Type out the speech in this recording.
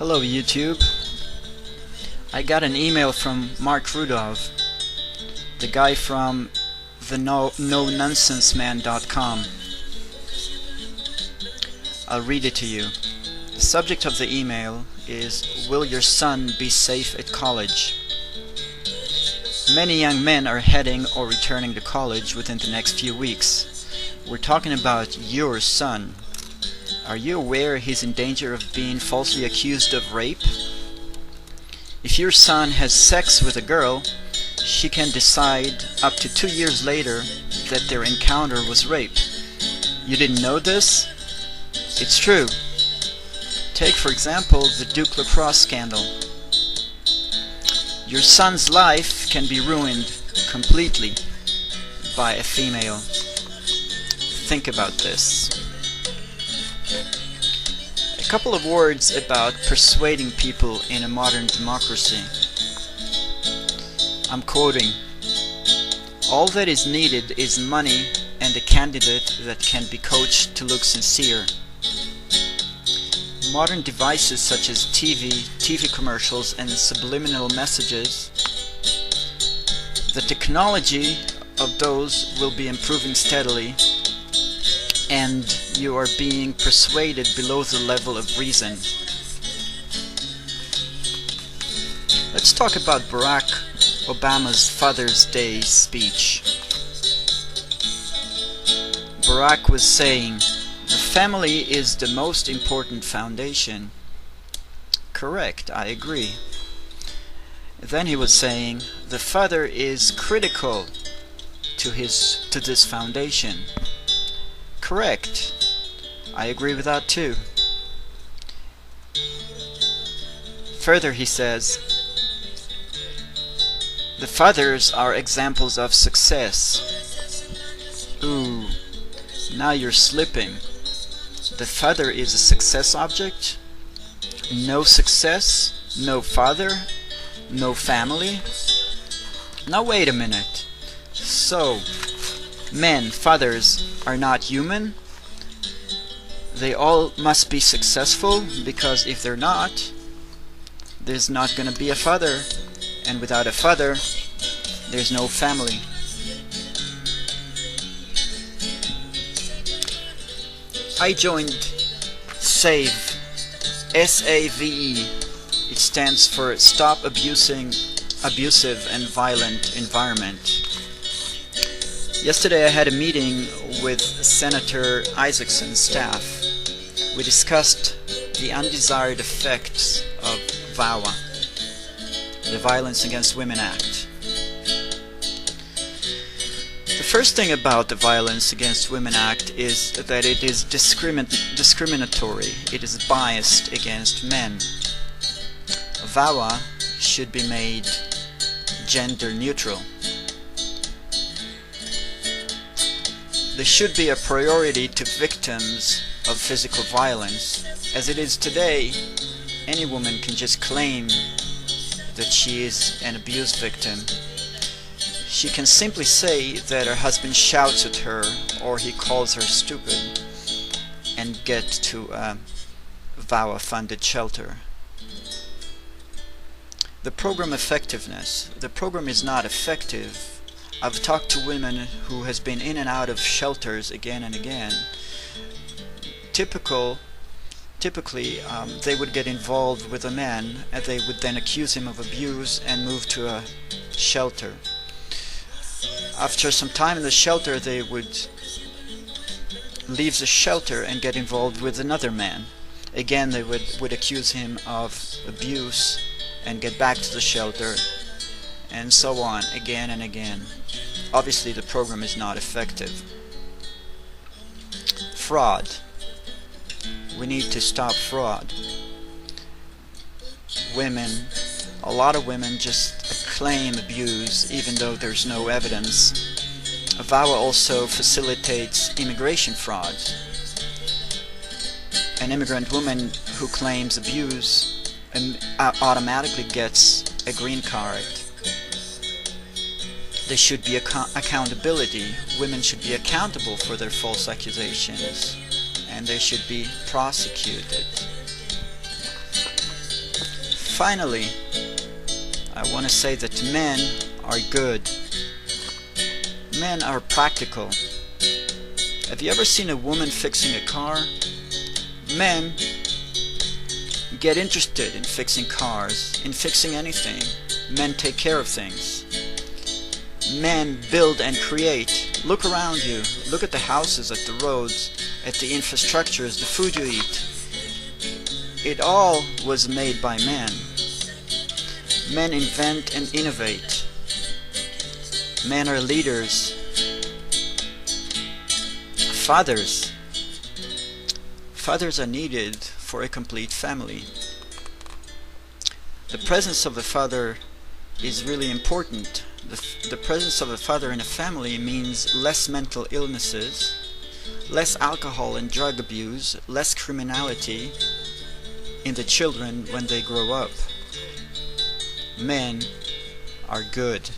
Hello YouTube. I got an email from Mark Rudolph, the guy from the no-nonsense-man.com. I'll read it to you. The subject of the email is, will your son be safe at college? Many young men are heading or returning to college within the next few weeks. We're talking about your son. Are you aware he's in danger of being falsely accused of rape? If your son has sex with a girl, she can decide up to 2 years later that their encounter was rape. You didn't know this? It's true. Take, for example, the Duke lacrosse scandal. Your son's life can be ruined completely by a female. Think about this. A couple of words about persuading people in a modern democracy. I'm quoting, "All that is needed is money and a candidate that can be coached to look sincere." Modern devices such as TV commercials and subliminal messages, the technology of those will be improving steadily, and you are being persuaded below the level of reason. Let's talk about Barack Obama's Father's Day speech. Barack was saying, "The family is the most important foundation." Correct, I agree. Then he was saying, "The father is critical to this foundation." Correct. I agree with that too. Further he says, "The fathers are examples of success." Ooh, now you're slipping. The father is a success object? No success? No father? No family? Now wait a minute. So, men, fathers, are not human? They all must be successful, because if they're not, there's not going to be a father, and without a father, there's no family. I joined SAVE, S-A-V-E. It stands for Stop Abusive and Violent Environment. Yesterday I had a meeting with Senator Isaacson's staff. We discussed the undesired effects of VAWA, the Violence Against Women Act. The first thing about the Violence Against Women Act is that it is discriminatory. It is biased against men. VAWA should be made gender neutral. There should be a priority to victims of physical violence. As it is today, any woman can just claim that she is an abuse victim. She can simply say that her husband shouts at her or he calls her stupid and get to a VAWA-funded shelter. The program effectiveness. The program is not effective. I've talked to women who has been in and out of shelters again and again. Typically, they would get involved with a man, and they would then accuse him of abuse and move to a shelter. After some time in the shelter, they would leave the shelter and get involved with another man. Again, they would accuse him of abuse and get back to the shelter, and so on, again and again. Obviously, the program is not effective. Fraud. We need to stop fraud. Women, a lot of women just claim abuse even though there's no evidence. VAWA also facilitates immigration fraud. An immigrant woman who claims abuse automatically gets a green card. There should be accountability. Women should be accountable for their false accusations, and they should be prosecuted. Finally, I want to say that men are good. Men are practical. Have you ever seen a woman fixing a car? Men get interested in fixing cars, in fixing anything. Men take care of things. Men build and create. Look around you. Look at the houses, at the roads, at the infrastructures, the food you eat. It all was made by men. Men invent and innovate. Men are leaders. Fathers. Fathers are needed for a complete family. The presence of the father is really important. The presence of a father in a family means less mental illnesses, less alcohol and drug abuse, less criminality in the children when they grow up. Men are good.